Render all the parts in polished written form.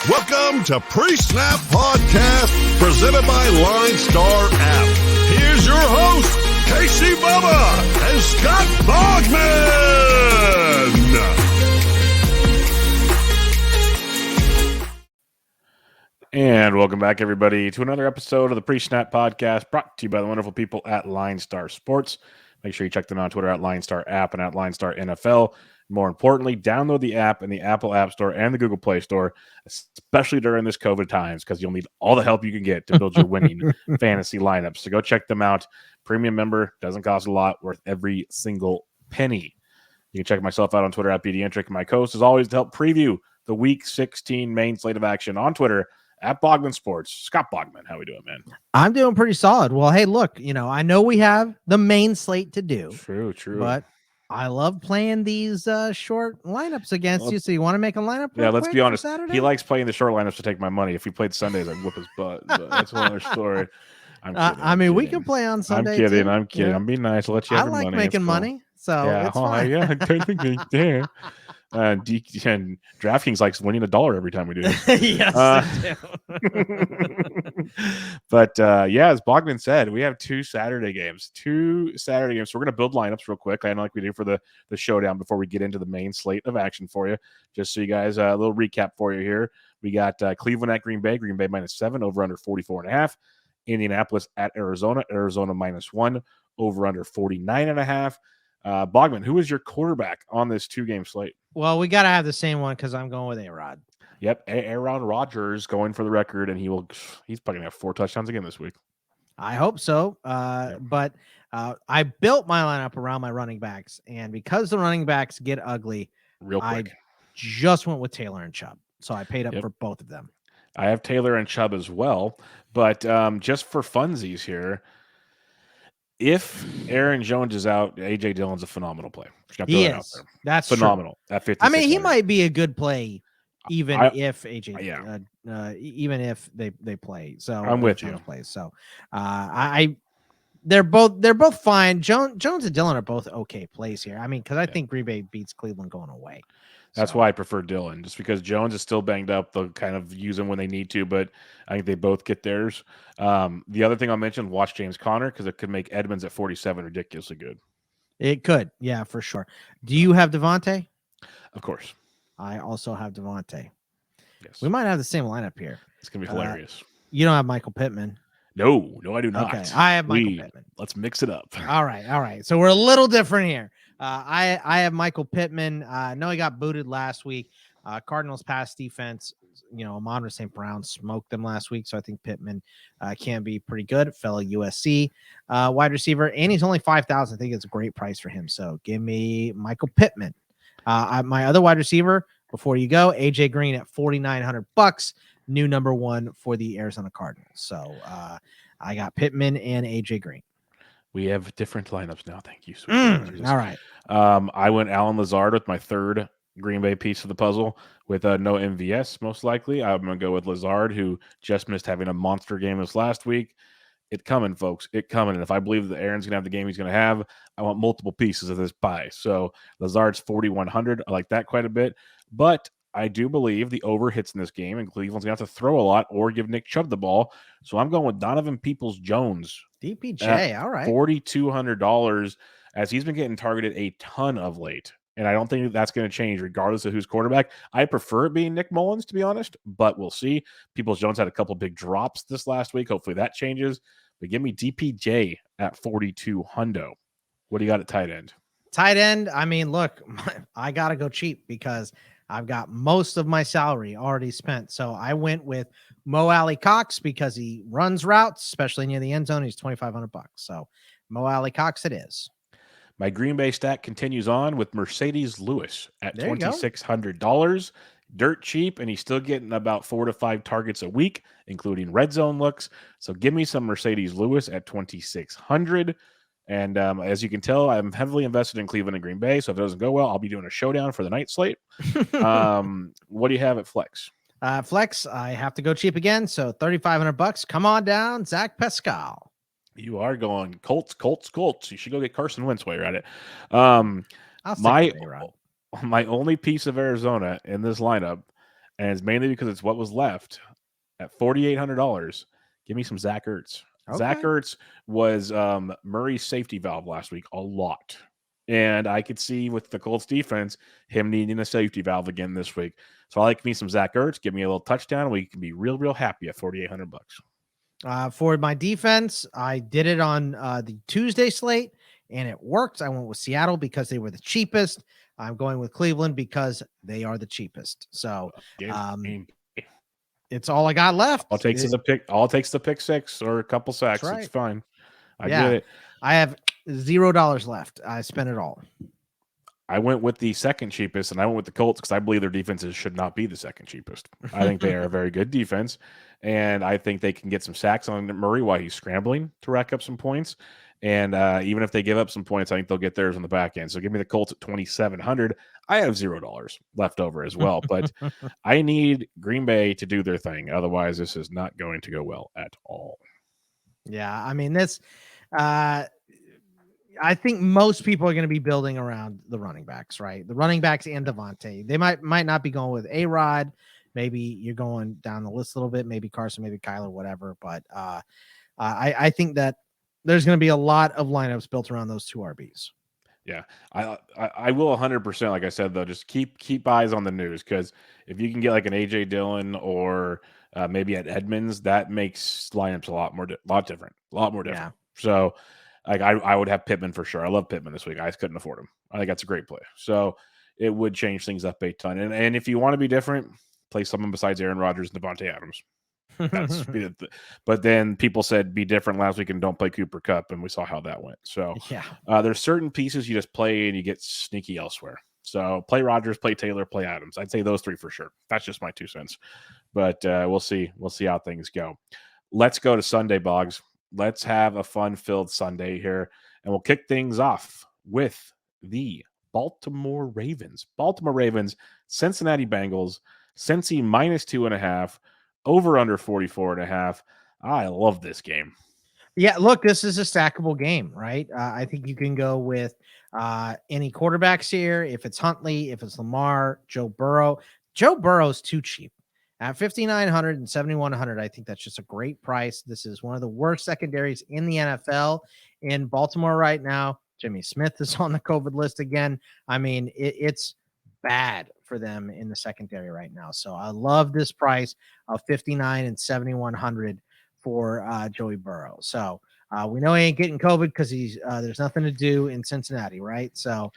Welcome to Pre-Snap Podcast, presented by LineStar app. Here's your host, Casey Bubba and Scott Bogman. And welcome back, everybody, to another episode of the Pre-Snap Podcast, brought to you by the wonderful people at LineStar Sports. Make sure you check them out on Twitter at LineStar app and at LineStar NFL. More importantly, download the app in the Apple App Store and the Google Play Store, especially during this COVID times, because you'll need all the help you can get to build your winning fantasy lineups. So go check them out. Premium member, doesn't cost a lot, worth every single penny. You can check myself out on Twitter at BDentric. My co-host is always to help preview the Week 16 main slate of action on Twitter at Bogman Sports. Scott Bogman, how we doing, man? I'm doing pretty solid. Well, hey, look, I know we have the main slate to do. True. But I love playing these short lineups against you. So you want to make a lineup? Yeah, let's be honest. He likes playing the short lineups to take my money. If he played Sundays, I'd whoop his butt. But that's another story. I'm kidding. We can play on Sunday. I'm kidding. Yeah. I'm being nice. I'll let you have your money. I like making money. So yeah, it's fine. Yeah, technically, yeah. And DraftKings likes winning $1 every time we do this. Yes, they do. But as Bogman said, we have two Saturday games. So we're going to build lineups real quick. I know like we do for the showdown before we get into the main slate of action for you. Just so you guys, a little recap for you here. We got Cleveland at Green Bay -7, over under 44.5. Indianapolis at Arizona -1, over under 49.5. Bogman, who is your quarterback on this 2-game slate? Well, we got to have the same one because I'm going with A-Rod. Yep, Aaron Rodgers going for the record, and he's probably going to have 4 touchdowns again this week. I hope so. But I built my lineup around my running backs, and because the running backs get ugly, real quick, I just went with Taylor and Chubb. So I paid up for both of them. I have Taylor and Chubb as well, but just for funsies here, if Aaron Jones is out, A.J. Dillon's a phenomenal play. He is. That's phenomenal. True. At 50. I mean, he might be a good play, even if A.J. Even if they play. So I'm with you. Plays. So they're both fine. Jones and Dillon are both okay plays here. I mean, because I think Green Bay beats Cleveland going away. That's why I prefer Dillon, just because Jones is still banged up. They'll kind of use him when they need to, but I think they both get theirs. The other thing I'll mention, watch James Conner, because it could make Edmonds at 47 ridiculously good. It could. Yeah, for sure. Do you have Devontae? Of course. I also have Devontae. Yes. We might have the same lineup here. It's going to be hilarious. You don't have Michael Pittman. No, I do not. Okay, I have Michael Pittman. Let's mix it up. All right. So we're a little different here. I have Michael Pittman. I know he got booted last week. Cardinals pass defense, Amon-Ra St. Brown smoked them last week, so I think Pittman can be pretty good. Fellow USC wide receiver, and he's only 5,000. I think it's a great price for him. So give me Michael Pittman. My other wide receiver, before you go, AJ Green at $4,900, new number 1 for the Arizona Cardinals. So I got Pittman and AJ Green. We have different lineups now. Thank you. All right. I went Allen Lazard with my third Green Bay piece of the puzzle with no MVS, most likely. I'm going to go with Lazard, who just missed having a monster game this last week. It's coming, folks. It's coming. And if I believe that Aaron's going to have the game he's going to have, I want multiple pieces of this pie. So Lazard's 4,100. I like that quite a bit. But I do believe the over hits in this game, and Cleveland's going to have to throw a lot or give Nick Chubb the ball. So I'm going with Donovan Peoples-Jones. DPJ, all right. $4,200, as he's been getting targeted a ton of late. And I don't think that's going to change regardless of who's quarterback. I prefer it being Nick Mullins, to be honest, but we'll see. Peoples-Jones had a couple big drops this last week. Hopefully that changes. But give me DPJ at 4,200. What do you got at tight end? Tight end, I mean, look, I got to go cheap because I've got most of my salary already spent. So I went with Mo Alley Cox because he runs routes, especially near the end zone. He's $2,500. So Mo Alley Cox it is. My Green Bay stack continues on with Mercedes Lewis at $2,600. Dirt cheap, and he's still getting about 4 to 5 targets a week, including red zone looks. So give me some Mercedes Lewis at $2,600. And as you can tell, I'm heavily invested in Cleveland and Green Bay. So if it doesn't go well, I'll be doing a showdown for the night slate. What do you have at flex? Flex, I have to go cheap again. So $3,500. Come on down, Zach Pascal. You are going Colts. You should go get Carson Wentz while you're at it. My only piece of Arizona in this lineup, and it's mainly because it's what was left at $4,800. Give me some Zach Ertz. Okay. Zach Ertz was Murray's safety valve last week a lot. And I could see with the Colts defense, him needing a safety valve again this week. So I like me some Zach Ertz. Give me a little touchdown. We can be real, real happy at $4,800. For my defense, I did it on the Tuesday slate, and it worked. I went with Seattle because they were the cheapest. I'm going with Cleveland because they are the cheapest. So it's all I got left. All it takes the pick six or a couple sacks. Right. It's fine. I get it. I have $0 left. I spent it all. I went with the second cheapest, and I went with the Colts because I believe their defenses should not be the second cheapest. I think they are a very good defense, and I think they can get some sacks on Murray while he's scrambling to rack up some points. And even if they give up some points, I think they'll get theirs on the back end. So give me the Colts at $2,700. I have $0 left over as well, but I need Green Bay to do their thing. Otherwise, this is not going to go well at all. Yeah, I mean, this I think most people are going to be building around the running backs, right? The running backs and Devontae. They might not be going with A-Rod. Maybe you're going down the list a little bit. Maybe Carson, maybe Kyler, whatever. But I think that there's going to be a lot of lineups built around those two RBs. Yeah, I will 100%. Like I said, though, just keep eyes on the news, because if you can get like an AJ Dillon or maybe at Edmonds, that makes lineups a lot more different. Yeah. So like I would have Pittman for sure. I love Pittman this week. I just couldn't afford him. I think that's a great play. So it would change things up a ton. And if you want to be different, play someone besides Aaron Rodgers and Devontae Adams. But then people said be different last week and don't play Cooper Kupp, and we saw how that went. So there's certain pieces you just play and you get sneaky elsewhere. So play Rodgers, play Taylor, play Adams. I'd say those three for sure. That's just my 2 cents. But we'll see how things go. Let's go to Sunday, Boggs. Let's have a fun-filled Sunday here, and we'll kick things off with the Baltimore Ravens. Cincinnati Bengals, Cincy -2.5, over under 44.5. I love this game. Yeah, look, this is a stackable game, right? I think you can go with any quarterbacks here. If it's Huntley, if it's Lamar, Joe Burrow. Joe Burrow's too cheap. At $5,900 and $7,100, I think that's just a great price. This is one of the worst secondaries in the NFL in Baltimore right now. Jimmy Smith is on the COVID list again. I mean, it's bad for them in the secondary right now. So I love this price of $5,900 and $7,100 for Joey Burrow. So we know he ain't getting COVID because there's nothing to do in Cincinnati, right? So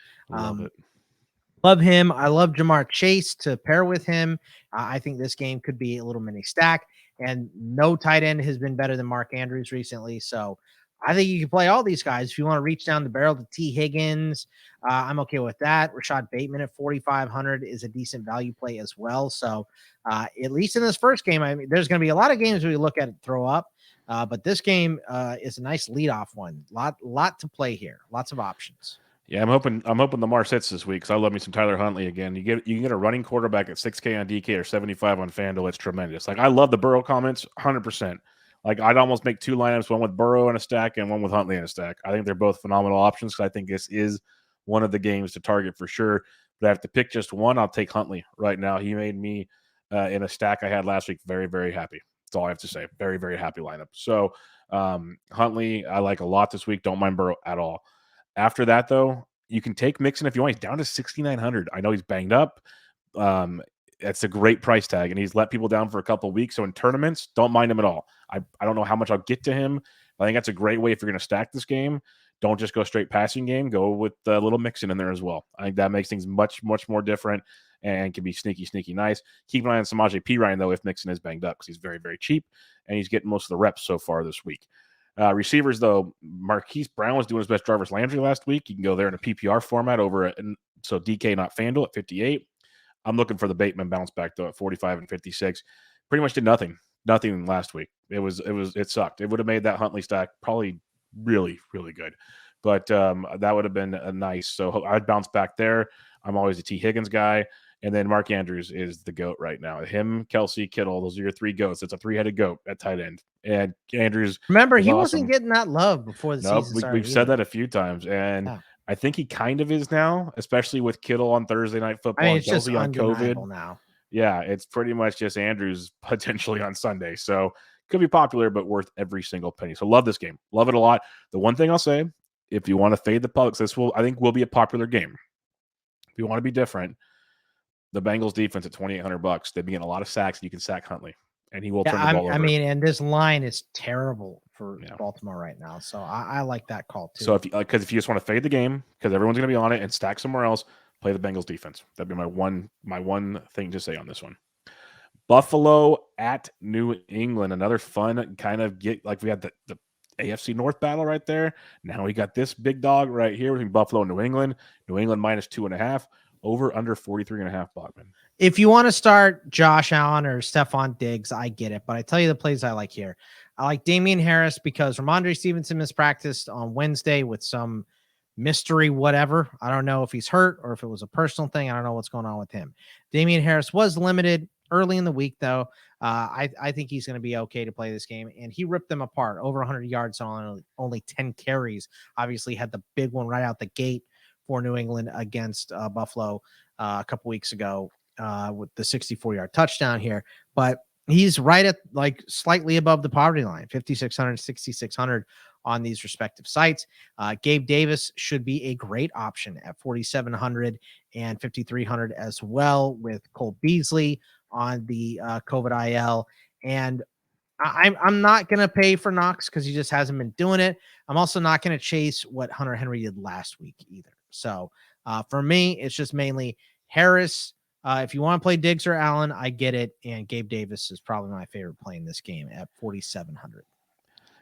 love him. I love Jamar Chase to pair with him. I think this game could be a little mini stack, and no tight end has been better than Mark Andrews recently. So I think you can play all these guys. If you want to reach down the barrel to T. Higgins, I'm okay with that. Rashad Bateman at $4,500 is a decent value play as well. So at least in this first game, I mean, there's going to be a lot of games where you look at it throw up, but this game is a nice leadoff one. Lot to play here. Lots of options. Yeah, I'm hoping Lamar sits this week because I love me some Tyler Huntley again. You can get a running quarterback at $6K on DK or $75 on FanDuel. It's tremendous. Like I love the Burrow comments, 100%. Like I'd almost make 2 lineups, one with Burrow in a stack and one with Huntley in a stack. I think they're both phenomenal options because I think this is one of the games to target for sure. But I have to pick just one. I'll take Huntley right now. He made me in a stack I had last week very, very happy. That's all I have to say. Very, very happy lineup. So Huntley, I like a lot this week. Don't mind Burrow at all. After that, though, you can take Mixon if you want. He's down to $6,900. I know he's banged up. That's a great price tag, and he's let people down for a couple of weeks. So in tournaments, don't mind him at all. I don't know how much I'll get to him. I think that's a great way if you're going to stack this game. Don't just go straight passing game. Go with a little Mixon in there as well. I think that makes things much, much more different and can be sneaky nice. Keep an eye on Samaje Perine, though, if Mixon is banged up because he's very, very cheap, and he's getting most of the reps so far this week. Receivers, though, Marquise Brown was doing his best Jarvis Landry last week. You can go there in a PPR format so DK, not FanDuel, at 58. I'm looking for the Bateman bounce back, though, at 45 and 56. Pretty much did nothing last week. It sucked. It would have made that Huntley stack probably really, really good. But that would have been a nice. So I'd bounce back there. I'm always a T. Higgins guy. And then Mark Andrews is the GOAT right now. Him, Kelsey, Kittle, those are your 3 GOATs. It's a 3-headed GOAT at tight end. And Andrews. Remember, he wasn't getting that love before the season started. We've said that a few times. And I think he kind of is now, especially with Kittle on Thursday Night Football. I mean, it's just on COVID now. Yeah, it's pretty much just Andrews potentially on Sunday. So could be popular, but worth every single penny. So love this game. Love it a lot. The one thing I'll say, if you want to fade the Bucks, I think will be a popular game. If you want to be different, the Bengals defense at $2,800, they've been getting a lot of sacks. You can sack Huntley, and he will turn the ball over. I mean, and this line is terrible for Yeah. Baltimore right now. So I like that call too. So if you just want to fade the game because everyone's going to be on it and stack somewhere else, play the Bengals defense. That'd be my one thing to say on this one. Buffalo at New England, another fun kind of we had the AFC North battle right there. Now we got this big dog right here between Buffalo and New England. New England -2.5, over under 43.5. Bogman. If you want to start Josh Allen or Stephon Diggs, I get it. But I tell you the plays I like here. I like Damian Harris because Ramondre Stevenson mispracticed on Wednesday with some mystery whatever. I don't know if he's hurt or if it was a personal thing. I don't know what's going on with him. Damian Harris was limited early in the week, though. I think he's going to be okay to play this game. And he ripped them apart. Over 100 yards on only 10 carries. Obviously had the big one right out the gate for New England against Buffalo a couple weeks ago with the 64-yard touchdown here. But he's right at like slightly above the poverty line, 5,600, 6,600 on these respective sites. Gabe Davis should be a great option at 4,700 and 5,300 as well, with Cole Beasley on the COVID IL. And I'm not going to pay for Knox because he just hasn't been doing it. I'm also not going to chase what Hunter Henry did last week either. So for me, it's just mainly Harris. If you want to play Diggs or Allen, I get it. And Gabe Davis is probably my favorite play in this game at 4,700.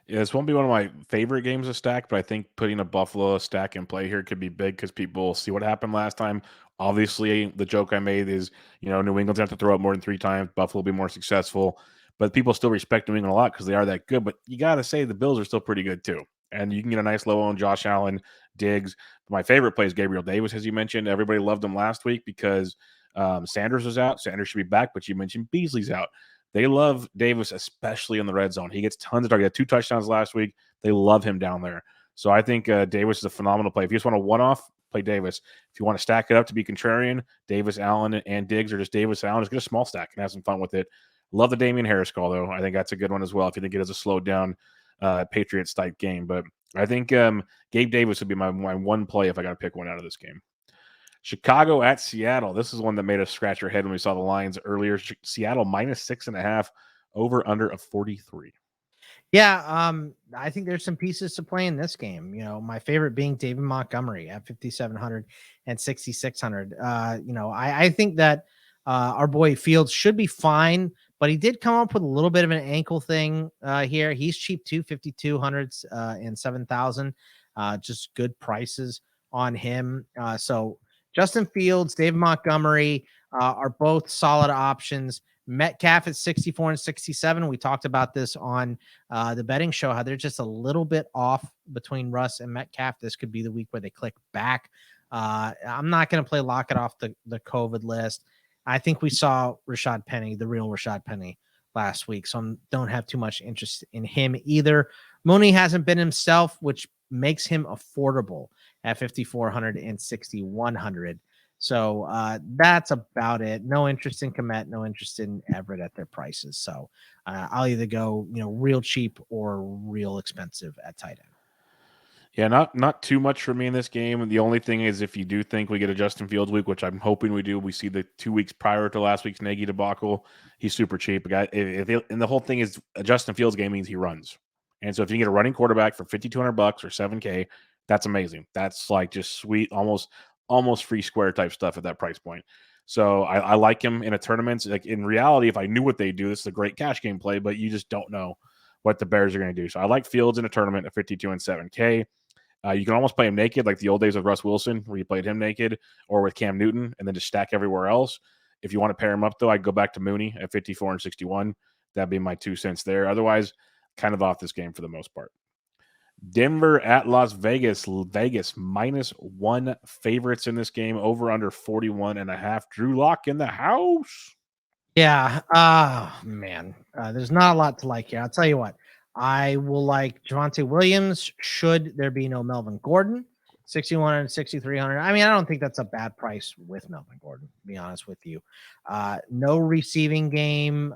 Yeah, this won't be one of my favorite games to stack, but I think putting a Buffalo stack in play here could be big because people see what happened last time. Obviously, the joke I made is, New England's going to have to throw up more than 3 times. Buffalo will be more successful, but people still respect New England a lot because they are that good. But you got to say the Bills are still pretty good too. And you can get a nice low on Josh Allen, Diggs. My favorite play is Gabriel Davis, as you mentioned. Everybody loved him last week because Sanders was out. Sanders should be back, but you mentioned Beasley's out. They love Davis, especially in the red zone. He gets tons of targets. He had 2 touchdowns last week. They love him down there. So I think Davis is a phenomenal play. If you just want a one-off, play Davis. If you want to stack it up to be contrarian, Davis, Allen, and Diggs, or just Davis, Allen, just get a small stack and have some fun with it. Love the Damian Harris call, though. I think that's a good one as well if you think it is a slowed-down Patriots-type game. But I think Gabe Davis would be my one play if I got to pick one out of this game. Chicago at Seattle. This is one that made us scratch our head when we saw the lines earlier. Seattle -6.5, over under of 43. Yeah, I think there's some pieces to play in this game. My favorite being David Montgomery at 5,700 and 6,600. I think that our boy Fields should be fine, but he did come up with a little bit of an ankle thing here. He's cheap too, 5,200 and 7,000. Just good prices on him. So Justin Fields, David Montgomery are both solid options. Metcalf at 64 and 67. We talked about this on the betting show, how they're just a little bit off between Russ and Metcalf. This could be the week where they click back. I'm not going to play Lockett off the COVID list. I think we saw Rashad Penny, the real Rashad Penny, last week, so I don't have too much interest in him either. Mooney hasn't been himself, which makes him affordable at 5,400 and 6,100. So that's about it. No interest in Kmet, no interest in Everett at their prices. So I'll either go, real cheap or real expensive at tight end. Yeah, not too much for me in this game. The only thing is, if you do think we get a Justin Fields week, which I'm hoping we do, we see the 2 weeks prior to last week's Nagy debacle. He's super cheap. And the whole thing is a Justin Fields game means he runs. And so if you can get a running quarterback for $5,200 or $7K, that's amazing. That's like just sweet, almost free square type stuff at that price point. So I like him in a tournament. Like in reality, if I knew what they do, this is a great cash game play, but you just don't know what the Bears are going to do. So I like Fields in a tournament at 52 and 7K. You can almost play him naked, like the old days with Russ Wilson, where you played him naked, or with Cam Newton, and then just stack everywhere else. If you want to pair him up, though, I'd go back to Mooney at 54 and 61. That'd be my 2 cents there. Otherwise, kind of off this game for the most part. Denver at Las Vegas. Vegas -1 favorites in this game, over under 41.5. Drew Lock in the house. Yeah. Man. There's not a lot to like here. I'll tell you what. I will like Javonte Williams should there be no Melvin Gordon. 6,100, 6,300. I mean, I don't think that's a bad price with Melvin Gordon, to be honest with you. No receiving game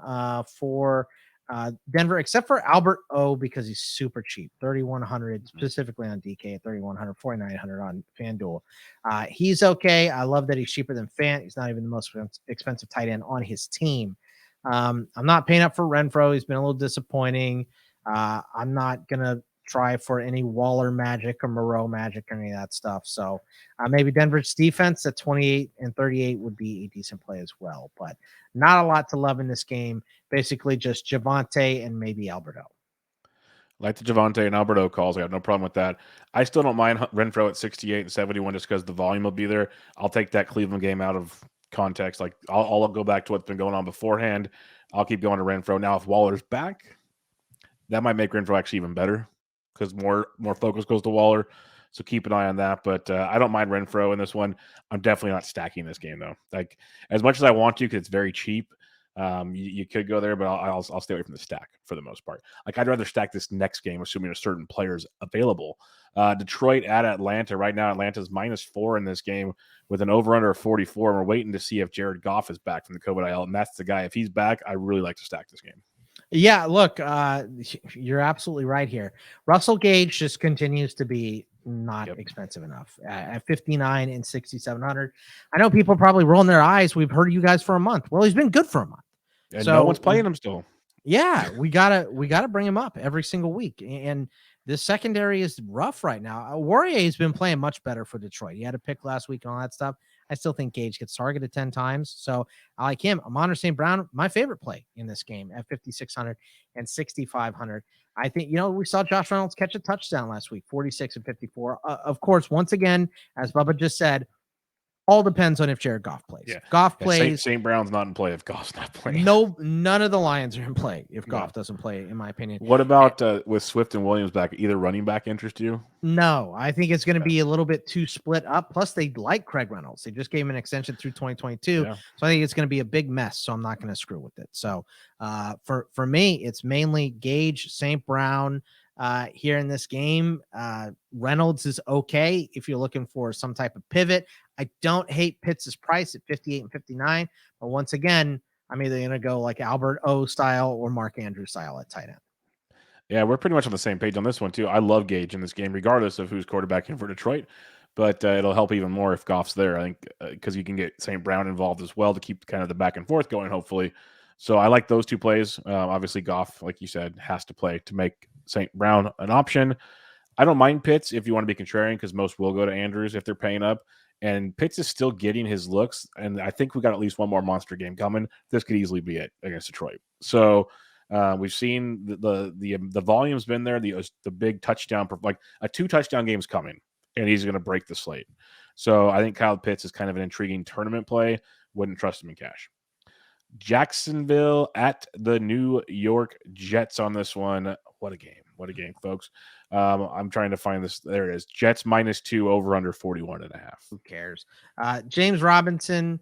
for Denver, except for Albert O, because he's super cheap, 3,100 specifically on DK at 3,100, 4,900 on FanDuel. He's okay. I love that he's cheaper than Fant. He's not even the most expensive tight end on his team. I'm not paying up for Renfro. He's been a little disappointing. I'm not gonna try for any Waller magic or Moreau magic or any of that stuff. So maybe Denver's defense at 28 and 38 would be a decent play as well, but not a lot to love in this game. Basically just Javonte and maybe Alberto. Like the Javonte and Alberto calls, I have no problem with that. I still don't mind Renfro at 68 and 71 just because the volume will be there. I'll take that Cleveland game out of context. Like I'll go back to what's been going on beforehand. I'll keep going to Renfro. Now, if Waller's back, that might make Renfro actually even better because more focus goes to Waller. So keep an eye on that. But I don't mind Renfro in this one. I'm definitely not stacking this game, though. Like as much as I want to because it's very cheap, you could go there, but I'll stay away from the stack for the most part. Like I'd rather stack this next game, assuming a certain player's available. Detroit at Atlanta. Right now, Atlanta's -4 in this game with an over-under of 44. And we're waiting to see if Jared Goff is back from the COVID IL. And that's the guy. If he's back, I really like to stack this game. Yeah, look, you're absolutely right here. Russell Gage just continues to be not expensive enough at 59 and 6,700. I know people are probably rolling their eyes. We've heard you guys for a month. Well, he's been good for a month. And so, no one's playing him still. Yeah, we gotta bring him up every single week. And this secondary is rough right now. Warrior has been playing much better for Detroit. He had a pick last week and all that stuff. I still think Gage gets targeted 10 times. So I like him. Amon St. Brown, my favorite play in this game at 5,600 and 6,500. I think, we saw Josh Reynolds catch a touchdown last week, 46 and 54. Of course, once again, as Bubba just said, all depends on if Jared Goff plays. Yeah. Goff plays. St. Brown's not in play if Goff's not playing. No, none of the Lions are in play if Goff doesn't play, in my opinion. What about with Swift and Williams back? Either running back interest you? No, I think it's going to be a little bit too split up. Plus, they like Craig Reynolds. They just gave him an extension through 2022. Yeah. So I think it's going to be a big mess. So I'm not going to screw with it. So for me, it's mainly Gage, St. Brown here in this game. Reynolds is okay if you're looking for some type of pivot. I don't hate Pitts' price at 58 and 59. But once again, I'm either going to go like Albert O style or Mark Andrews style at tight end. Yeah, we're pretty much on the same page on this one, too. I love Gage in this game, regardless of who's quarterbacking for Detroit. But it'll help even more if Goff's there, I think, because you can get St. Brown involved as well to keep kind of the back and forth going, hopefully. So I like those two plays. Obviously, Goff, like you said, has to play to make St. Brown an option. I don't mind Pitts if you want to be contrarian because most will go to Andrews if they're paying up. And Pitts is still getting his looks, and I think we got at least one more monster game coming. This could easily be it against Detroit. So we've seen the volume's been there. The big touchdown, like a 2 touchdown game's coming, and he's going to break the slate. So I think Kyle Pitts is kind of an intriguing tournament play. Wouldn't trust him in cash. Jacksonville at the New York Jets on this one. What a game. What a game, folks. I'm trying to find this. There it is. Jets -2 over under 41.5. Who cares? James Robinson,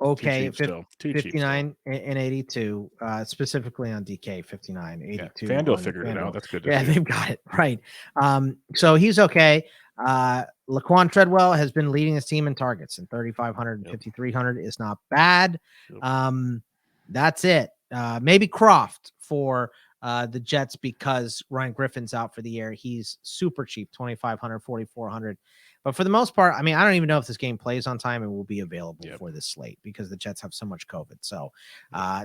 okay, 59 and 82, specifically on DK, 59, 82. Yeah, FanDuel figured it out. That's good. They've got it right. So he's okay. Laquan Treadwell has been leading his team in targets, and 3,500 and 5,300 is not bad. That's it. Maybe Croft for the Jets because Ryan Griffin's out for the year. He's super cheap, 2,500, 4,400. But for the most part, I mean, I don't even know if this game plays on time and will be available for this slate because the Jets have so much COVID. So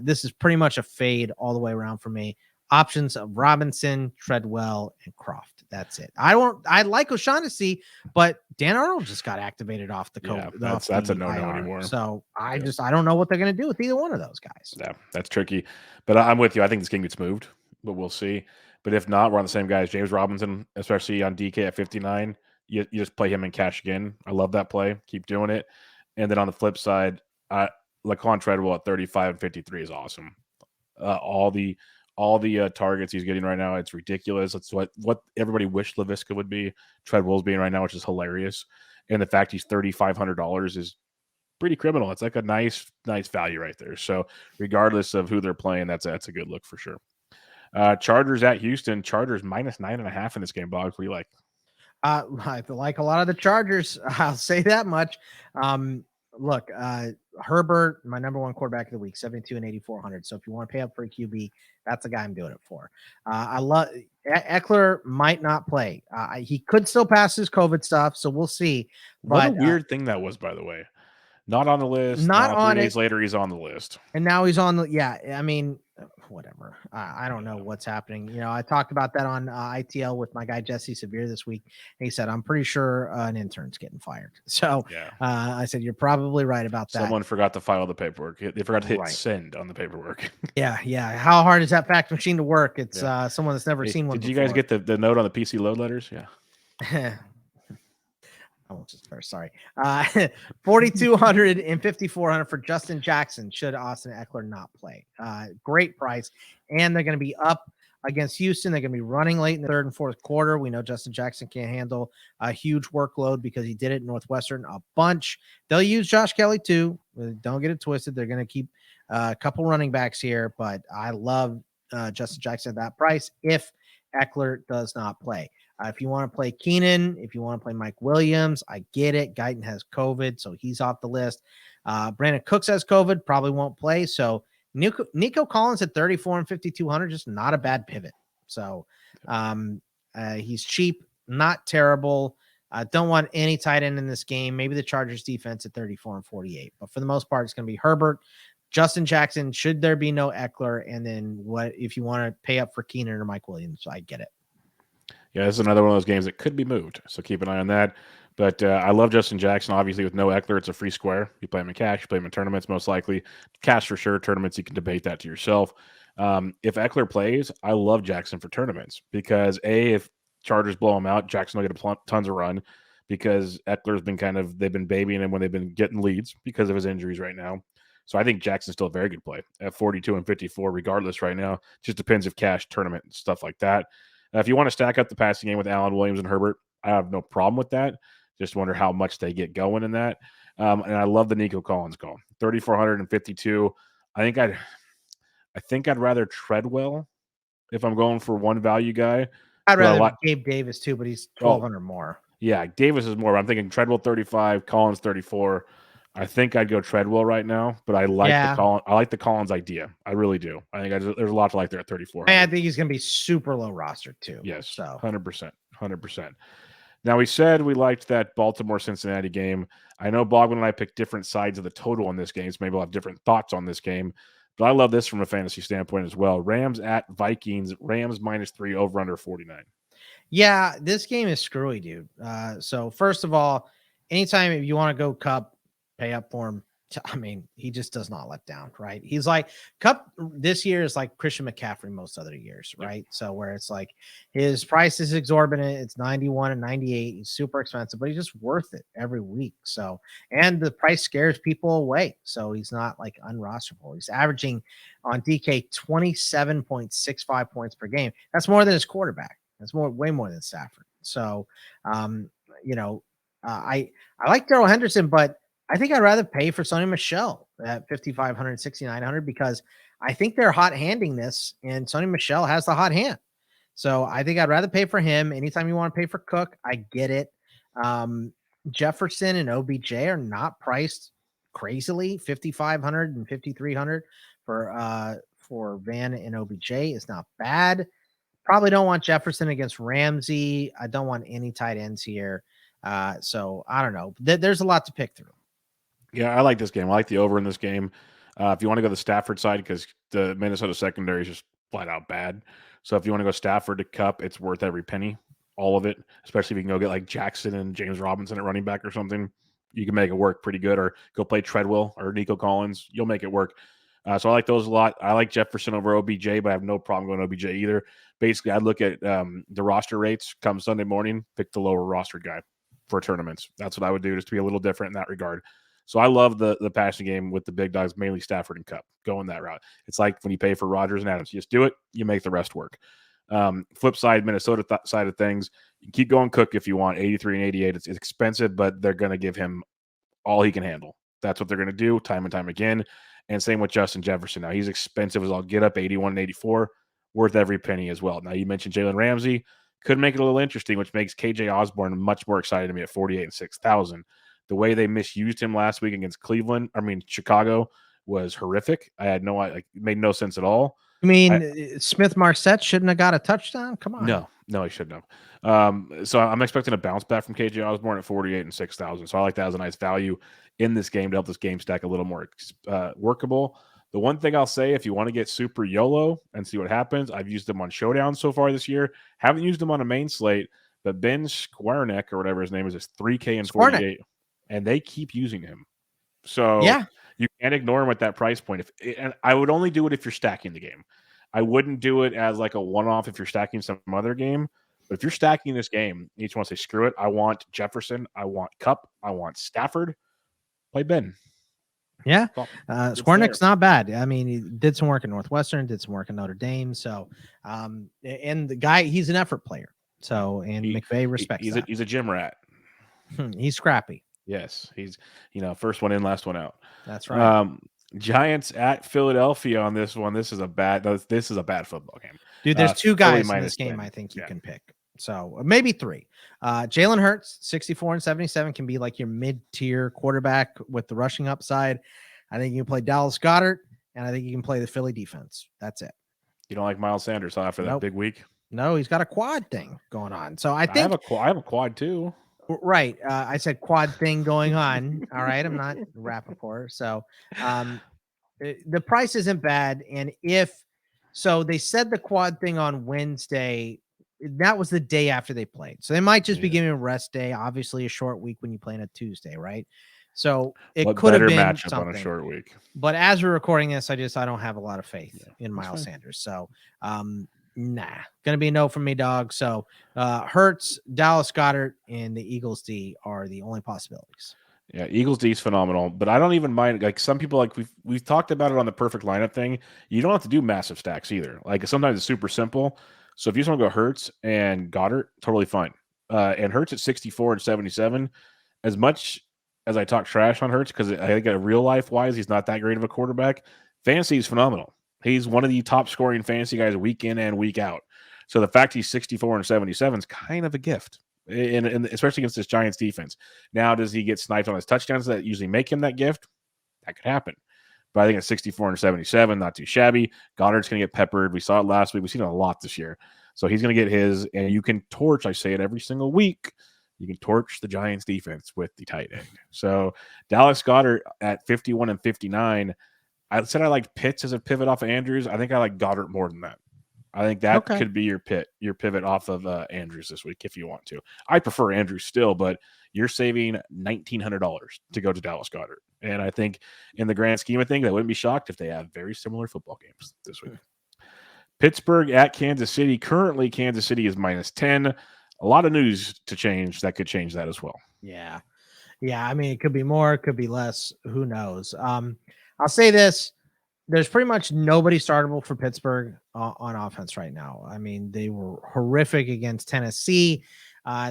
this is pretty much a fade all the way around for me. Options of Robinson, Treadwell, and Croft. That's it. I like O'Shaughnessy, but Dan Arnold just got activated off the COVID. Yeah, that's a no-no IR. anymore. So I don't know what they're going to do with either one of those guys. Yeah, that's tricky. But I'm with you. I think this game gets moved, but we'll see. But if not, we're on the same guys. James Robinson, especially on DK at 59. You just play him in cash again. I love that play. Keep doing it. And then on the flip side, Laquan Treadwell at 35 and 53 is awesome. All the targets he's getting right now, it's ridiculous. It's what everybody wished LaVisca would be. Treadwell's being right now, which is hilarious. And the fact he's $3,500 is pretty criminal. It's like a nice value right there. So regardless of who they're playing, that's a good look for sure. Chargers at Houston. Chargers -9.5 in this game. Boggs, what do you like? Like a lot of the Chargers, I'll say that much. Look, Herbert, my number one quarterback of the week, 72 and 8,400. So if you want to pay up for a QB, that's the guy I'm doing it for. I love Eckler might not play. He could still pass his COVID stuff, so we'll see. What a But weird thing that was, by the way. Not on the list. Not now, on 3 it. days later, he's on the list. And now he's on the, yeah, I mean, whatever. I don't know what's happening. You know, I talked about that on ITL with my guy, Jesse Severe, this week. And he said, I'm pretty sure an intern's getting fired. So I said, you're probably right about that. Someone forgot to file the paperwork. They forgot to hit send on the paperwork. Yeah. How hard is that fax machine to work? It's someone that's never seen one before. Did you guys get the note on the PC load letters? Yeah. Sorry. 4,200 and 5,400 for Justin Jackson should Austin Eckler not play. Great price. And they're going to be up against Houston. They're going to be running late in the third and fourth quarter. We know Justin Jackson can't handle a huge workload because he did it in Northwestern a bunch. They'll use Josh Kelly too. Don't get it twisted. They're going to keep a couple running backs here, but I love Justin Jackson at that price if Eckler does not play. If you want to play Keenan, if you want to play Mike Williams, I get it. Guyton has COVID, so he's off the list. Brandon Cooks has COVID, probably won't play. So Nico Collins at 34 and 5,200, just not a bad pivot. So he's cheap, not terrible. Don't want any tight end in this game. Maybe the Chargers defense at 34 and 48. But for the most part, it's going to be Herbert, Justin Jackson, should there be no Eckler, and then what if you want to pay up for Keenan or Mike Williams? I get it. Yeah, this is another one of those games that could be moved, so keep an eye on that. But I love Justin Jackson. Obviously, with no Eckler, it's a free square. You play him in cash, you play him in tournaments, most likely. Cash for sure. Tournaments, you can debate that to yourself. If Eckler plays, I love Jackson for tournaments because, if Chargers blow him out, Jackson will get tons of run because Eckler's been they've been babying him when they've been getting leads because of his injuries right now. So I think Jackson's still a very good play at 42 and 54 regardless right now. Just depends if cash, tournament, and stuff like that. If you want to stack up the passing game with Allen Williams and Herbert, I have no problem with that. Just wonder how much they get going in that. And I love the Nico Collins call. 3,452. I think I'd rather Treadwell if I'm going for one value guy. I'd rather Gabe Davis too, but he's 1,200 more. Yeah, Davis is more. I'm thinking Treadwell 35, Collins 34. I think I'd go Treadwell right now, but I like the Collins idea. I really do. I think there's a lot to like there at 34. I think he's going to be super low roster too. Yes, so 100%. Now, we said we liked that Baltimore-Cincinnati game. I know Bogman and I picked different sides of the total on this game, so maybe we'll have different thoughts on this game. But I love this from a fantasy standpoint as well. Rams at Vikings. Rams -3, over under 49. Yeah, this game is screwy, dude. So first of all, anytime if you want to go Cup, pay up for him. I mean, he just does not let down, right? He's like Cup this year is like Christian McCaffrey most other years, right? So where it's like his price is exorbitant, it's 91 and 98, he's super expensive, but he's just worth it every week. So, and the price scares people away, so he's not like unrosterable. He's averaging on DK 27.65 points per game. That's more than his quarterback. That's way more than Stafford. So, I like Darrell Henderson, but I think I'd rather pay for Sony Michel at 5,500, 6,900 because I think they're hot handing this, and Sony Michel has the hot hand. So I think I'd rather pay for him. Anytime you want to pay for Cook, I get it. Jefferson and OBJ are not priced crazily. 5,500 and 5,300 for Van and OBJ is not bad. Probably don't want Jefferson against Ramsey. I don't want any tight ends here. So I don't know. There's a lot to pick through. Yeah, I like this game. I like the over in this game. If you want to go the Stafford side, because the Minnesota secondary is just flat out bad. So if you want to go Stafford to Cup, it's worth every penny, all of it, especially if you can go get like Jackson and James Robinson at running back or something. You can make it work pretty good, or go play Treadwell or Nico Collins. You'll make it work. So I like those a lot. I like Jefferson over OBJ, but I have no problem going OBJ either. Basically, I'd look at the roster rates come Sunday morning, pick the lower roster guy for tournaments. That's what I would do, just to be a little different in that regard. So I love the passing game with the big dogs, mainly Stafford and Cup, going that route. It's like when you pay for Rodgers and Adams. You just do it, you make the rest work. Flip side, Minnesota side of things, you can keep going Cook if you want, 83 and 88. It's expensive, but they're going to give him all he can handle. That's what they're going to do time and time again. And same with Justin Jefferson. Now, he's expensive as I'll get up, 81 and 84, worth every penny as well. Now, you mentioned Jalen Ramsey. could make it a little interesting, which makes KJ Osborne much more excited to me at 48 and 6,000. The way they misused him last week against Chicago was horrific. I had no, it made no sense at all. I mean, Smith Marset shouldn't have got a touchdown. Come on. No, he shouldn't have. So I'm expecting a bounce back from KJ Osborne at 48 and 6,000. So I like that as a nice value in this game to help this game stack a little more workable. The one thing I'll say, if you want to get super YOLO and see what happens, I've used them on Showdown so far this year. Haven't used them on a main slate, but Ben Skwarnek or whatever his name is 3K and 48, and they keep using him. So yeah, you can't ignore him at that price point. And I would only do it if you're stacking the game. I wouldn't do it as like a one-off if you're stacking some other game. But if you're stacking this game, you just want to say, screw it. I want Jefferson. I want Kupp. I want Stafford. Play Ben. Yeah. Skwarnik's not bad. I mean, he did some work at Northwestern, did some work at Notre Dame. So, and the guy, he's an effort player. So, and McVay respects that. He's a gym rat. He's scrappy. Yes. He's, first one in, last one out. That's right. Giants at Philadelphia on this one. This is a bad football game. Dude, there's two guys in this game 10. I think you can pick. So maybe three. Jalen Hurts, 64 and 77, can be like your mid-tier quarterback with the rushing upside. I think you can play Dallas Goedert, and I think you can play the Philly defense. That's it. You don't like Miles Sanders after that big week? No, he's got a quad thing going on. So I think I have a quad too. Right. I said quad thing going on. All right. I'm not Rappaport. So the price isn't bad. And so they said the quad thing on Wednesday. That was the day after they played. So they might just be giving a rest day. Obviously, a short week when you play on a Tuesday, right? So it could have been matchup something on a short week. But as we're recording this, I don't have a lot of faith in Miles Sanders. So gonna be a no from me, dog. So Hurts, Dallas Goedert, and the Eagles D are the only possibilities. Yeah, Eagles D is phenomenal, but I don't even mind. Like some people, like we've talked about it on the perfect lineup thing. You don't have to do massive stacks either. Like sometimes it's super simple. So if you just want to go Hurts and Goddard, totally fine. And Hurts at 64 and 77, as much as I talk trash on Hurts, because I think real life wise, he's not that great of a quarterback. Fantasy is phenomenal. He's one of the top scoring fantasy guys week in and week out. So the fact he's 64 and 77 is kind of a gift, and especially against this Giants defense. Now, does he get sniped on his touchdowns that usually make him that gift? That could happen. But I think at 64 and 77, not too shabby. Goddard's going to get peppered. We saw it last week. We've seen it a lot this year. So he's going to get his, and you can torch, I say it every single week, you can torch the Giants defense with the tight end. So Dallas Goedert at 51 and 59. I said I liked Pitts as a pivot off of Andrews. I think I like Goddard more than that. I think that could be your pivot off of Andrews this week if you want to. I prefer Andrews still, but you're saving $1,900 to go to Dallas Goedert. And I think in the grand scheme of things, I wouldn't be shocked if they have very similar football games this week. Pittsburgh at Kansas City. Currently, Kansas City is -10. A lot of news to change that could change that as well. Yeah. I mean, it could be more, it could be less. Who knows? I'll say this. There's pretty much nobody startable for Pittsburgh on offense right now. I mean, they were horrific against Tennessee.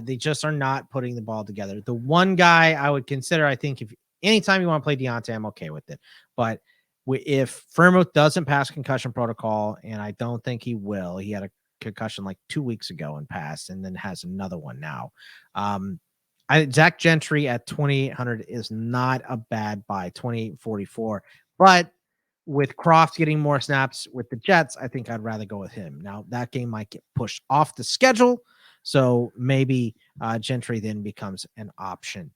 They just are not putting the ball together. The one guy I would consider, I think, if anytime you want to play Deontay, I'm okay with it. But if Freiermuth doesn't pass concussion protocol, and I don't think he will, he had a concussion like 2 weeks ago and passed, and then has another one now. Zach Gentry at 2,800 is not a bad buy, 2,844. But with Croft getting more snaps with the Jets, I think I'd rather go with him. Now, that game might get pushed off the schedule, so maybe Gentry then becomes an option.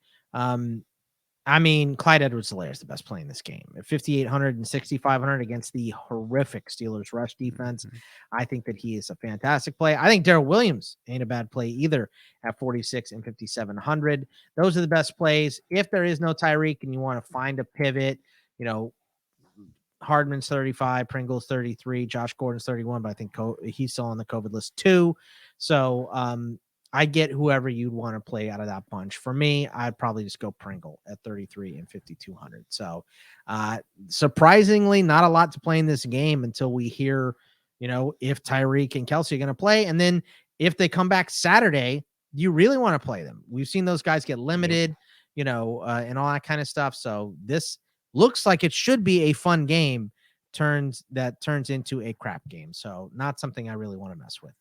I mean, Clyde Edwards-Helaire is the best play in this game. At 5,800 and 6,500 against the horrific Steelers rush defense, I think that he is a fantastic play. I think Darrell Williams ain't a bad play either at 46 and 5,700. Those are the best plays. If there is no Tyreek and you want to find a pivot, Hardman's 35, Pringle's 33, Josh Gordon's 31, but I think he's still on the COVID list too. So I get whoever you'd want to play out of that bunch. For me, I'd probably just go Pringle at 33 and 5,200. So surprisingly, not a lot to play in this game until we hear, if Tyreek and Kelsey are going to play. And then if they come back Saturday, do you really want to play them? We've seen those guys get limited, and all that kind of stuff. So this looks like it should be a fun game turns into a crap game. So not something I really want to mess with.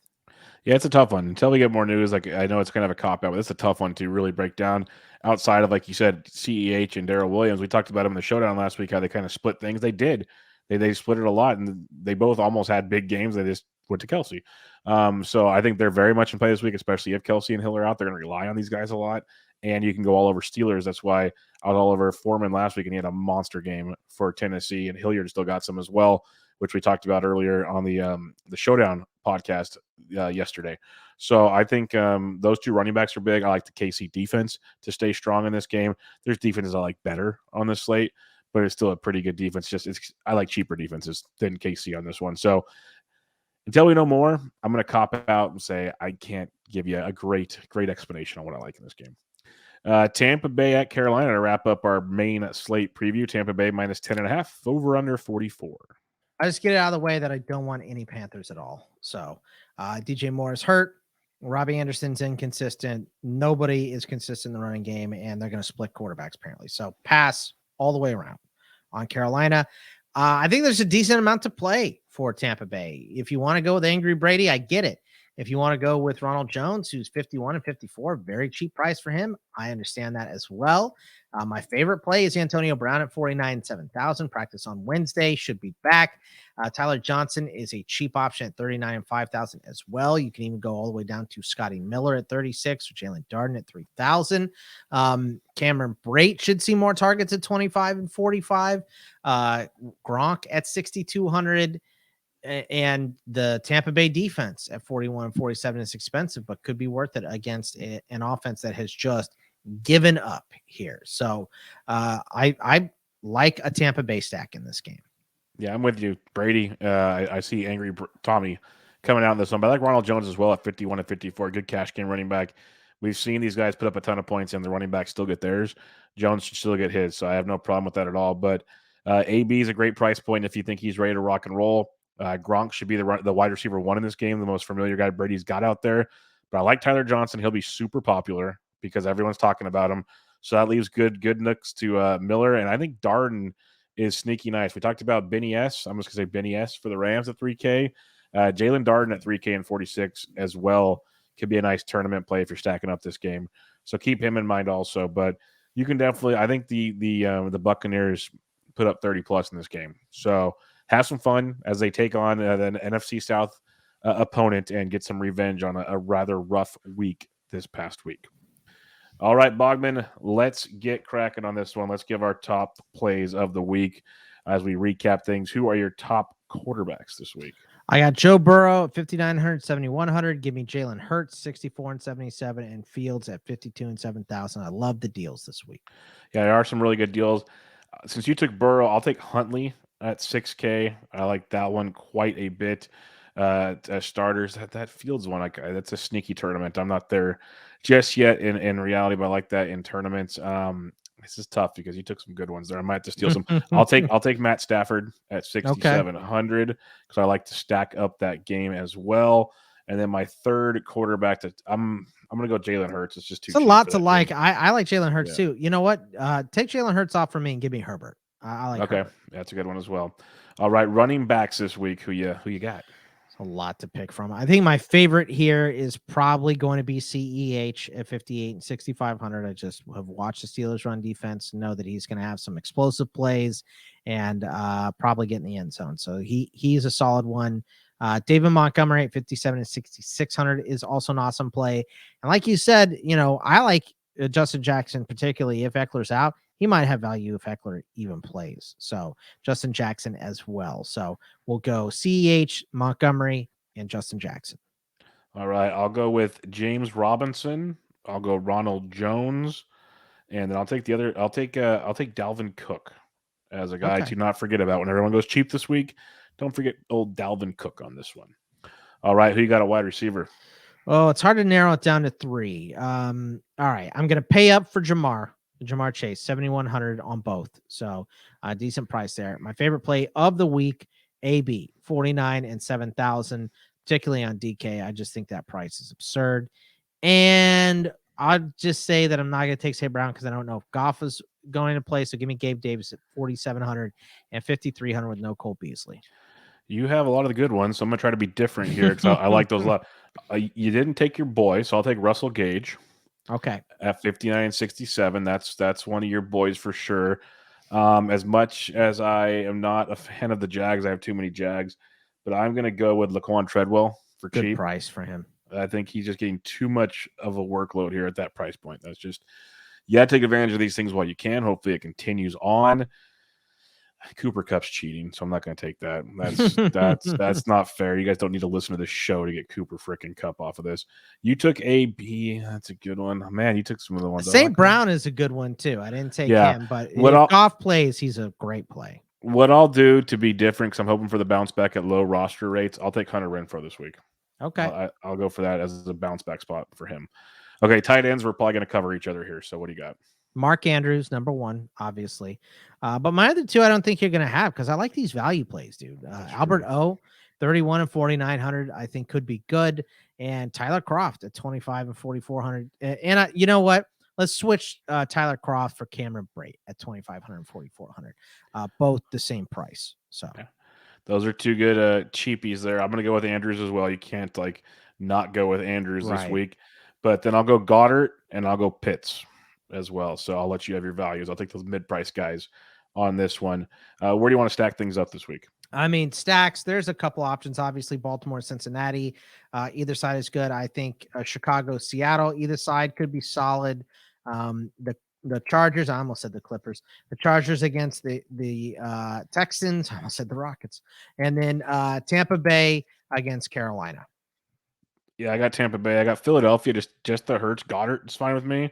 Yeah, it's a tough one. Until we get more news, like I know it's kind of a cop out, but it's a tough one to really break down. Outside of, like you said, CEH and Darrell Williams, we talked about them in the showdown last week, how they kind of split things. They did. They split it a lot, and they both almost had big games. They just went to Kelsey. So I think they're very much in play this week, especially if Kelsey and Hill are out. They're going to rely on these guys a lot, and you can go all over Steelers. That's why I was all over Foreman last week, and he had a monster game for Tennessee, and Hilliard still got some as well, which we talked about earlier on the Showdown podcast yesterday. So I think those two running backs are big. I like the KC defense to stay strong in this game. There's defenses I like better on this slate, but it's still a pretty good defense. I like cheaper defenses than KC on this one. So until we know more, I'm going to cop out and say I can't give you a great explanation on what I like in this game. Tampa Bay at Carolina to wrap up our main slate preview. Tampa Bay minus 10.5, over under 44. I just get it out of the way that I don't want any Panthers at all. So DJ Moore is hurt. Robbie Anderson's inconsistent. Nobody is consistent in the running game, and they're going to split quarterbacks apparently. So pass all the way around on Carolina. I think there's a decent amount to play for Tampa Bay. If you want to go with Angry Brady, I get it. If you want to go with Ronald Jones, who's 51 and 54, very cheap price for him, I understand that as well. My favorite play is Antonio Brown at 49 7,000. Practice on Wednesday, should be back. Tyler Johnson is a cheap option at 39 and 5,000 as well. You can even go all the way down to Scotty Miller at 36 or Jalen Darden at 3,000. Cameron Brate should see more targets at 25 and 45. Gronk at 6,200. And the Tampa Bay defense at 41 and 47 is expensive, but could be worth it against an offense that has just given up here. So I like a Tampa Bay stack in this game. Yeah, I'm with you, Brady. I see Angry Tommy coming out in this one, but I like Ronald Jones as well at 51 and 54. Good cash game running back. We've seen these guys put up a ton of points, and the running backs still get theirs. Jones should still get his, so I have no problem with that at all. But AB is a great price point if you think he's ready to rock and roll. Gronk should be the wide receiver one in this game, the most familiar guy Brady's got out there. But I like Tyler Johnson. He'll be super popular because everyone's talking about him. So that leaves good nooks to Miller. And I think Darden is sneaky nice. We talked about Benny S. I'm just going to say Benny S for the Rams at 3K. Jalen Darden at 3K and 46 as well could be a nice tournament play if you're stacking up this game. So keep him in mind also. But you can definitely – I think the Buccaneers put up 30-plus in this game. So – have some fun as they take on an NFC South opponent and get some revenge on a rather rough week this past week. All right, Bogman, let's get cracking on this one. Let's give our top plays of the week as we recap things. Who are your top quarterbacks this week? I got Joe Burrow at 5,900, 7,100. Give me Jalen Hurts, 64 and 77, and Fields at 52 and 7,000. I love the deals this week. Yeah, there are some really good deals. Since you took Burrow, I'll take Huntley at 6K. I like that one quite a bit. As starters, that Fields one, that's a sneaky tournament. I'm not there just yet in reality, but I like that in tournaments. This is tough because you took some good ones there. I might have to steal some. I'll take Matt Stafford at 6,700 because I like to stack up that game as well. And then my third quarterback, I'm going to go Jalen Hurts. It's just too. It's a lot to like. I like Jalen Hurts too. You know what? Take Jalen Hurts off for me and give me Herbert. I like. Okay, Herbert. That's a good one as well. All right, running backs this week. Who you got? It's a lot to pick from. I think my favorite here is probably going to be CEH at 58 and 6,500. I just have watched the Steelers run defense, know that he's going to have some explosive plays and probably get in the end zone. So he's a solid one. David Montgomery at 57 and 6,600 is also an awesome play. And like you said, I like Justin Jackson, particularly if Eckler's out. He might have value if Eckler even plays. So Justin Jackson as well. So we'll go CEH, Montgomery, and Justin Jackson. All right. I'll go with James Robinson. I'll go Ronald Jones. And then I'll take Dalvin Cook as a guy to not forget about when everyone goes cheap this week. Don't forget old Dalvin Cook on this one. All right. Who you got a wide receiver? Oh, it's hard to narrow it down to 3. All right. I'm going to pay up for Jamar Chase, 7,100 on both. So a decent price there. My favorite play of the week, AB, 49 and 7,000, particularly on DK. I just think that price is absurd. And I'll just say that I'm not going to take St. Brown because I don't know if Goff is going to play. So give me Gabe Davis at 4,700 and 5,300 with no Cole Beasley. You have a lot of the good ones, so I'm going to try to be different here because I like those a lot. You didn't take your boy, so I'll take Russell Gage. Okay. At 59.67. That's one of your boys for sure. As much as I am not a fan of the Jags, I have too many Jags, but I'm going to go with Laquan Treadwell for Good cheap. price for him. I think he's just getting too much of a workload here at that price point. That's just, you got to take advantage of these things while you can. Hopefully it continues on. Cooper Kupp's cheating, so I'm not going to take that. That's not fair. You guys don't need to listen to this show to get Cooper frickin' Kupp off of this. You took AB. That's a good one. Man, you took some of the ones. St. Brown is a good one too. I didn't take him, but if Goff plays, he's a great play. What I'll do to be different, because I'm hoping for the bounce back at low roster rates, I'll take Hunter Renfrow this week. Okay. I'll go for that as a bounce back spot for him. Okay, tight ends, we're probably going to cover each other here. So what do you got? Mark Andrews, number one, obviously. But my other two, I don't think you're going to have because I like these value plays, dude. Albert O, 31 and 4,900, I think could be good. And Tyler Kroft at 25 and 4,400. And you know what? Let's switch Tyler Kroft for Cameron Brate at 2,500 and 4,400. Both the same price. So those are two good cheapies there. I'm going to go with Andrews as well. You can't not go with Andrews this week. But then I'll go Goddard and I'll go Pitts as well. So I'll let you have your values. I'll take those mid-price guys on this one. Where do you want to stack things up this week? I mean, stacks, there's a couple options. Obviously, Baltimore, Cincinnati, either side is good. I think Chicago, Seattle, either side could be solid. The Chargers, I almost said the Clippers. The Chargers against the Texans, I almost said the Rockets. And then Tampa Bay against Carolina. Yeah, I got Tampa Bay. I got Philadelphia, just the Hurts. Goddard is fine with me.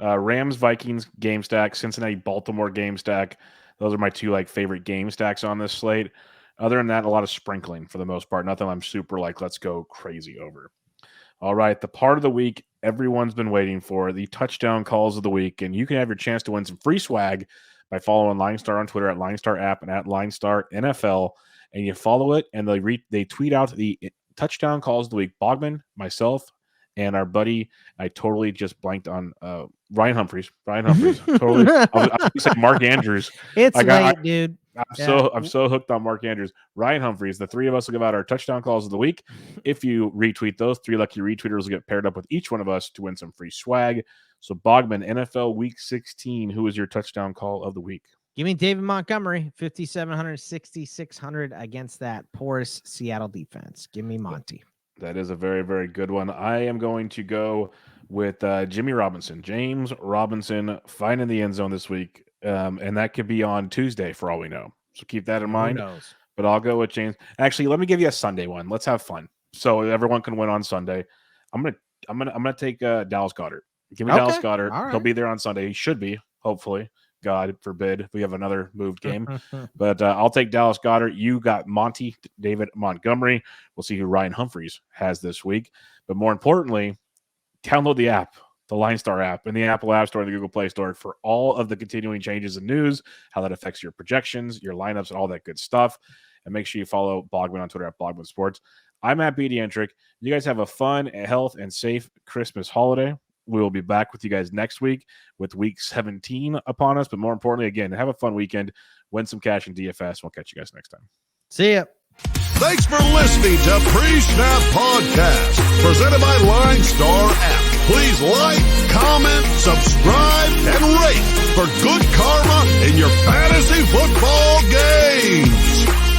Rams, Vikings game stack, Cincinnati, Baltimore game stack. Those are my two favorite game stacks on this slate. Other than that, a lot of sprinkling for the most part. Nothing I'm super let's go crazy over. All right, the part of the week everyone's been waiting for, the touchdown calls of the week, and you can have your chance to win some free swag by following LineStar on Twitter at LineStar app and at LineStar NFL, and you follow it, and they tweet out the touchdown calls of the week. Bogman, myself, and our buddy, I totally just blanked on Ryan Humphries. Totally. I was going to say Mark Andrews. It's late, dude. I'm so hooked on Mark Andrews. Ryan Humphries. The three of us will give out our touchdown calls of the week. If you retweet those, 3 lucky retweeters will get paired up with each one of us to win some free swag. So Bogman, NFL Week 16. Who is your touchdown call of the week? Give me David Montgomery, 5,700, 6,600 against that porous Seattle defense. Give me Monty. That is a very, very good one. I am going to go with James Robinson finding the end zone this week, and that could be on Tuesday for all we know. So keep that in mind. Who knows? But I'll go with James. Actually, let me give you a Sunday one. Let's have fun, so everyone can win on Sunday. I'm gonna take Dallas Goedert. Give me Dallas Goedert. Right. He'll be there on Sunday. He should be, hopefully. God forbid we have another moved game. But I'll take Dallas Goedert. You got David Montgomery. We'll see who Ryan Humphries has this week. But more importantly, download the app, the LineStar app, in the Apple App Store and the Google Play Store for all of the continuing changes and news, how that affects your projections, your lineups, and all that good stuff. And make sure you follow Bogman on Twitter at Bogman Sports. I'm at BDentric. You guys have a fun, health, and safe Christmas holiday. We will be back with you guys next week with week 17 upon us. But more importantly, again, have a fun weekend, win some cash in DFS. We'll catch you guys next time. See ya. Thanks for listening to Pre-Snap Podcast, presented by LineStar app. Please like, comment, subscribe, and rate for good karma in your fantasy football games.